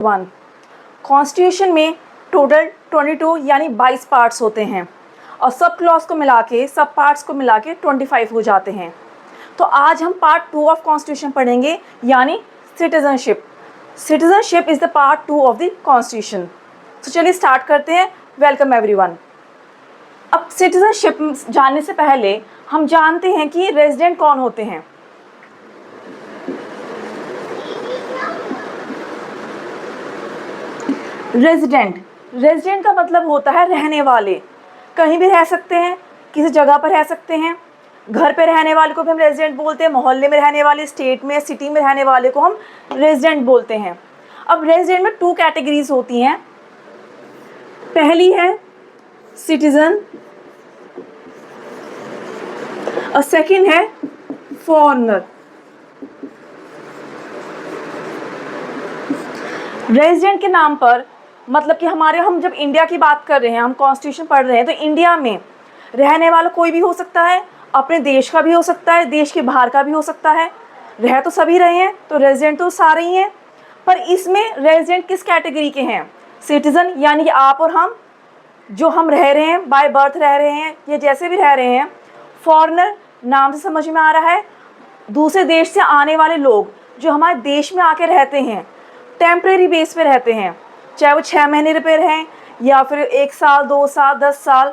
One. Constitution में total 22 यानी 22 parts होते हैं और सब क्लॉज को मिला के, सब पार्ट्स को मिला के 25 हो जाते हैं। तो आज हम पार्ट 2 ऑफ कॉन्स्टिट्यूशन पढ़ेंगे, यानी citizenship. Citizenship is the part 2 of the constitution. तो चलिए स्टार्ट करते हैं। Welcome everyone. अब सिटीजनशिप जानने से पहले हम जानते हैं कि रेजिडेंट कौन होते हैं। रेजिडेंट का मतलब होता है रहने वाले। कहीं भी रह सकते हैं, किसी जगह पर रह सकते हैं। घर पे रहने वाले को भी हम रेजिडेंट बोलते हैं, मोहल्ले में रहने वाले, स्टेट में, सिटी में रहने वाले को हम रेजिडेंट बोलते हैं। अब रेजिडेंट में 2 कैटेगरीज होती हैं। पहली है सिटीजन और सेकंड है फॉरेनर। रेजिडेंट के नाम पर मतलब कि हम जब इंडिया की बात कर रहे हैं, हम कॉन्स्टिट्यूशन पढ़ रहे हैं, तो इंडिया में रहने वाला कोई भी हो सकता है, अपने देश का भी हो सकता है, देश के बाहर का भी हो सकता है। रह तो सभी रहे हैं, तो रेजिडेंट तो सारे ही हैं। पर इसमें रेजिडेंट किस कैटेगरी के हैं? सिटीज़न यानी कि आप और हम, जो हम रह रहे हैं, बाय बर्थ रह रहे हैं या जैसे भी रह रहे हैं। फॉरेनर नाम से समझ में आ रहा है, दूसरे देश से आने वाले लोग जो हमारे देश में आके रहते हैं, टेम्परेरी बेस पे रहते हैं, चाहे वो 6 महीने पे रहें या फिर 1 साल, 2 साल, 10 साल,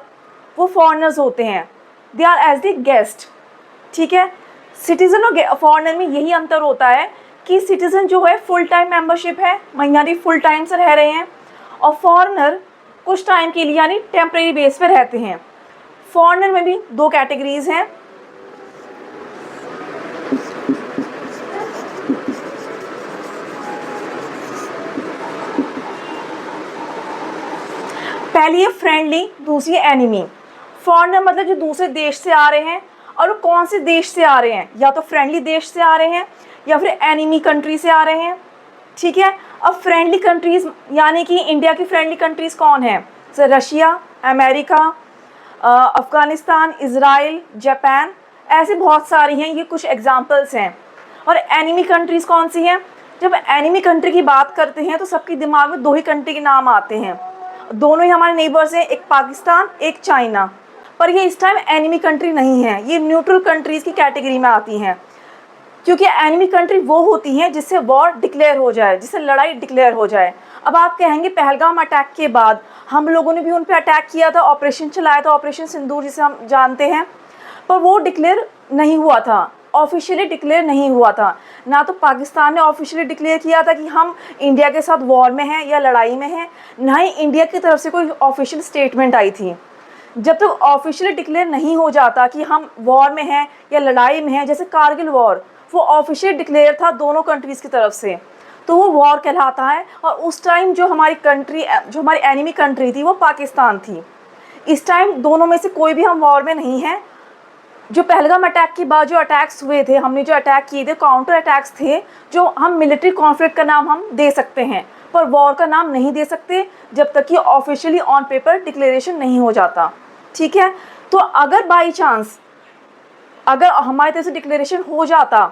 वो फॉरेनर्स होते हैं। They are as the guest. ठीक है। सिटीज़न और फॉरेनर में यही अंतर होता है कि सिटीज़न जो है फुल टाइम मेंबरशिप है, यानी फुल टाइम से रह रहे हैं, और फॉरेनर कुछ टाइम के लिए यानी टेम्परेरी बेस पे रहते हैं। फॉरेनर में भी 2 कैटेगरीज हैं। पहली है फ्रेंडली, दूसरी है एनिमी। फॉरेनर मतलब जो दूसरे देश से आ रहे हैं, और वो कौन से देश से आ रहे हैं, या तो फ्रेंडली देश से आ रहे हैं या फिर एनिमी कंट्री से आ रहे हैं। ठीक है। अब फ्रेंडली कंट्रीज़ यानी कि इंडिया की फ्रेंडली कंट्रीज़ कौन है? जैसे Russia, America, Afghanistan, Israel, Japan, ऐसे बहुत सारी हैं। ये कुछ एग्जांपल्स हैं। और एनिमी कंट्रीज़ कौन सी हैं? जब एनिमी कंट्री की बात करते हैं तो सबके दिमाग में 2 ही कंट्री के नाम आते हैं। दोनों ही हमारे नेबर्स हैं, एक पाकिस्तान, एक चाइना। पर ये इस टाइम एनिमी कंट्री नहीं है, ये न्यूट्रल कंट्रीज़ की कैटेगरी में आती हैं। क्योंकि एनिमी कंट्री वो होती हैं जिससे वॉर डिक्लेयर हो जाए, जिससे लड़ाई डिक्लेयर हो जाए। अब आप कहेंगे पहलगाम अटैक के बाद हम लोगों ने भी उन पर अटैक किया था, ऑपरेशन चलाया था, ऑपरेशन सिंदूर जिसे हम जानते हैं, पर वो डिक्लेयर नहीं हुआ था, ऑफिशियली डिक्लेयर नहीं हुआ था। ना तो पाकिस्तान ने ऑफिशियली डिक्लेयर किया था कि हम इंडिया के साथ वॉर में हैं या लड़ाई में हैं, ना ही इंडिया की तरफ से कोई ऑफिशियल स्टेटमेंट आई थी। जब तक ऑफिशियली डिक्लेयर नहीं हो जाता कि हम वॉर में हैं या लड़ाई में हैं, जैसे कारगिल वॉर, वो ऑफिशियल डिक्लेयर था दोनों कंट्रीज़ की तरफ से, तो वो वॉर कहलाता है। और उस टाइम जो हमारी एनिमी कंट्री थी वो पाकिस्तान थी। इस टाइम दोनों में से कोई भी हम वॉर में नहीं हैं। जो पहलगाम अटैक के बाद जो अटैक्स हुए थे, हमने जो अटैक किए थे, काउंटर अटैक्स थे, जो हम मिलिट्री कॉन्फ्लिक्ट का नाम हम दे सकते हैं, पर वॉर का नाम नहीं दे सकते जब तक कि ऑफिशियली ऑन पेपर डिक्लेरेशन नहीं हो जाता। ठीक है। तो अगर बाई चांस अगर हमारी तरफ से डिक्लेरेशन हो जाता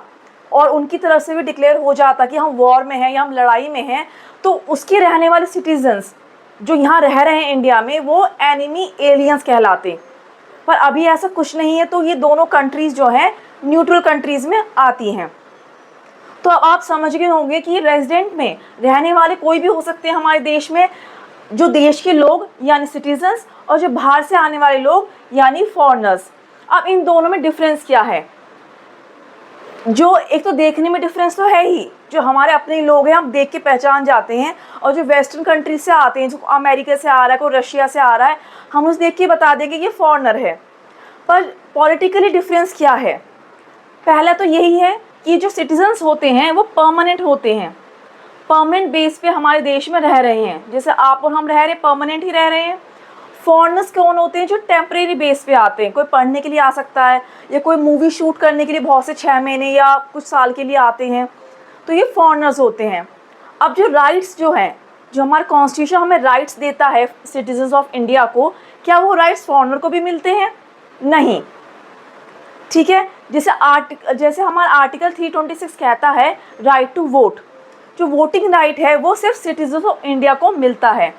और उनकी तरफ से भी डिक्लेयर हो जाता कि हम वॉर में हैं या हम लड़ाई में हैं, तो उसके रहने वाले सिटीजन्स जो यहाँ रह रहे हैं इंडिया में, वो एनिमी एलियंस कहलाते। पर अभी ऐसा कुछ नहीं है, तो ये दोनों कंट्रीज़ जो हैं न्यूट्रल कंट्रीज़ में आती हैं। तो आप समझ गए होंगे कि रेजिडेंट में रहने वाले कोई भी हो सकते हैं हमारे देश में, जो देश के लोग यानी सिटीजन्स, और जो बाहर से आने वाले लोग यानी फॉरेनर्स। अब इन दोनों में डिफरेंस क्या है? जो एक तो देखने में डिफरेंस तो है ही, जो हमारे अपने लोग हैं हम देख के पहचान जाते हैं, और जो वेस्टर्न कंट्री से आते हैं, जो अमेरिका से आ रहा है, कोई रशिया से आ रहा है, हम उस देख के बता देंगे ये फॉरेनर है। पर पॉलिटिकली डिफरेंस क्या है? पहला तो यही है कि जो सिटीजन्स होते हैं वो परमानेंट होते हैं, परमानेंट बेस पे हमारे देश में रह रहे हैं, जैसे आप और हम रह रहे हैं, परमानेंट ही रह रहे हैं। फॉरेनर्स कौन होते हैं? जो टेम्परेरी बेस पे आते हैं, कोई पढ़ने के लिए आ सकता है या कोई मूवी शूट करने के लिए बहुत से 6 महीने या कुछ साल के लिए आते हैं, तो ये फॉरेनर्स होते हैं। अब जो राइट्स जो हैं, जो हमारा कॉन्स्टिट्यूशन हमें राइट्स देता है सिटीजन्स ऑफ इंडिया को, क्या वो राइट्स फॉरेनर को भी मिलते हैं? नहीं। ठीक है। जैसे हमारा आर्टिकल 326 कहता है राइट टू वोट, जो वोटिंग राइट है वो सिर्फ सिटीजन ऑफ इंडिया को मिलता है,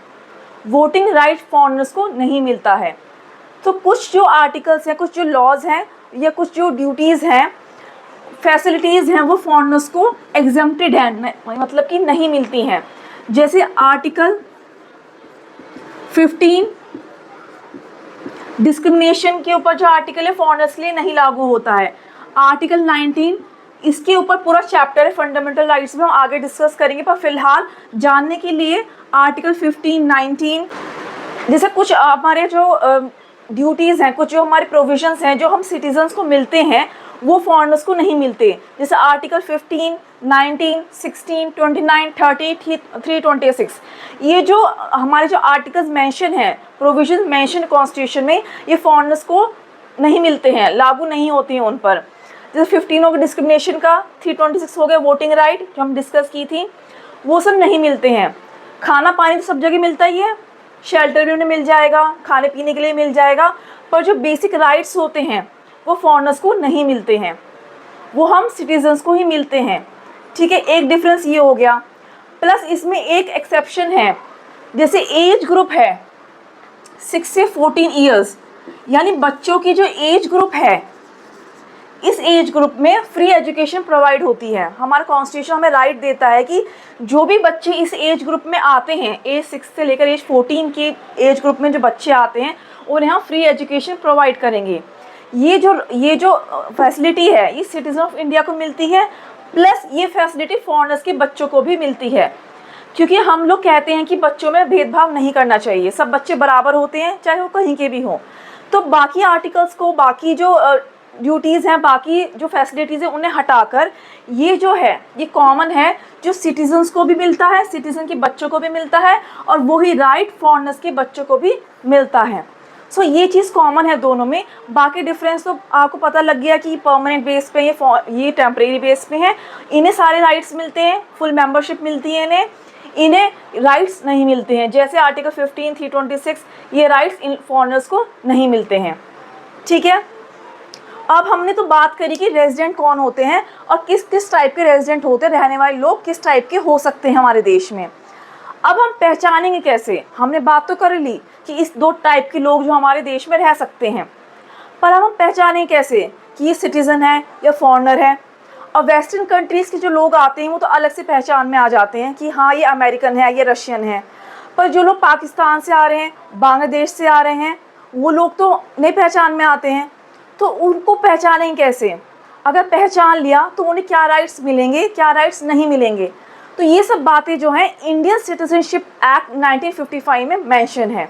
वोटिंग राइट फॉरेनर्स को नहीं मिलता है। तो कुछ जो आर्टिकल्स हैं, कुछ जो लॉज हैं या कुछ जो ड्यूटीज़ हैं, फैसिलिटीज़ हैं, वो फॉरेनर्स को एग्जम्प्टेड हैं, मतलब कि नहीं मिलती हैं। जैसे आर्टिकल 15 डिस्क्रिमिनेशन के ऊपर जो आर्टिकल है फॉरेनर्स के लिए नहीं लागू होता है। आर्टिकल 19 इसके ऊपर पूरा चैप्टर है फंडामेंटल राइट्स में, हम आगे डिस्कस करेंगे, पर फिलहाल जानने के लिए आर्टिकल 15, 19 जैसे कुछ हमारे जो ड्यूटीज़ हैं, कुछ जो हमारे प्रोविजंस हैं जो हम सिटीजन्स को मिलते हैं वो फॉरेनर्स को नहीं मिलते। जैसे आर्टिकल 15, 19, 16, 29, 30, 326, ये जो हमारे जो आर्टिकल्स मेंशन हैं, प्रोविजन मेंशन कॉन्स्टिट्यूशन में, ये फॉरेनर्स को नहीं मिलते हैं, लागू नहीं होते हैं उन पर। जैसे 15 हो गया डिस्क्रिमिनेशन का, 326 हो गया वोटिंग राइट जो हम डिस्कस की थी, वो सब नहीं मिलते हैं। खाना पानी तो सब जगह मिलता ही है, शेल्टर भी उन्हें मिल जाएगा, खाने पीने के लिए मिल जाएगा, पर जो बेसिक राइट्स होते हैं वो फॉरेनर्स को नहीं मिलते हैं, वो हम सिटीजन्स को ही मिलते हैं। ठीक है, एक डिफरेंस ये हो गया। प्लस इसमें एक एक्सेप्शन है, जैसे एज ग्रुप है 6 से 14 ईयर्स, यानी बच्चों की जो एज ग्रुप है, इस एज ग्रुप में फ्री एजुकेशन प्रोवाइड होती है। हमारा कॉन्स्टिट्यूशन हमें राइट देता है कि जो भी बच्चे इस एज ग्रुप में आते हैं, एज 6 से लेकर एज 14 की एज ग्रुप में जो बच्चे आते हैं उन्हें हम फ्री एजुकेशन प्रोवाइड करेंगे। ये जो फैसिलिटी है ये सिटीजन ऑफ इंडिया को मिलती है, प्लस ये फैसिलिटी फॉरेनर्स के बच्चों को भी मिलती है, क्योंकि हम लोग कहते हैं कि बच्चों में भेदभाव नहीं करना चाहिए, सब बच्चे बराबर होते हैं चाहे वो कहीं के भी हों। तो बाकी आर्टिकल्स को, बाकी जो ड्यूटीज़ हैं, बाकी जो फैसिलिटीज़ हैं उन्हें हटाकर ये जो है ये कॉमन है, जो सिटीजन्स को भी मिलता है, सिटीजन के बच्चों को भी मिलता है, और वही राइट फॉरेनर्स के बच्चों को भी मिलता है। सो ये चीज़ कॉमन है दोनों में। बाकी डिफरेंस तो आपको पता लग गया कि परमानेंट बेस पे ये टेम्परेरी बेस पे हैं, इन्हें सारे राइट्स मिलते हैं, फुल मेंबरशिप मिलती है इन्हें राइट्स नहीं मिलते हैं। जैसे आर्टिकल 15, 326 ये राइट्स इन फॉरेनर्स को नहीं मिलते हैं। ठीक है, अब हमने तो बात करी कि रेजिडेंट कौन होते हैं और किस किस टाइप के रेजिडेंट होते हैं, रहने वाले लोग किस टाइप के हो सकते हैं हमारे देश में। अब हम पहचानेंगे कैसे? हमने बात तो कर ली कि इस 2 टाइप के लोग जो हमारे देश में रह सकते हैं, पर अब हम पहचानें कैसे कि ये सिटीज़न है या फॉरेनर है। और वेस्टर्न कंट्रीज़ के जो लोग आते हैं वो तो अलग से पहचान में आ जाते हैं कि हाँ ये अमेरिकन है, ये रशियन है, पर जो लोग पाकिस्तान से आ रहे हैं, बांग्लादेश से आ रहे हैं, वो लोग तो नई पहचान में आते हैं। तो उनको पहचानें कैसे? अगर पहचान लिया तो उन्हें क्या राइट्स मिलेंगे, क्या राइट्स नहीं मिलेंगे। तो ये सब बातें जो हैं इंडियन सिटीजनशिप एक्ट 1955 में मेंशन है।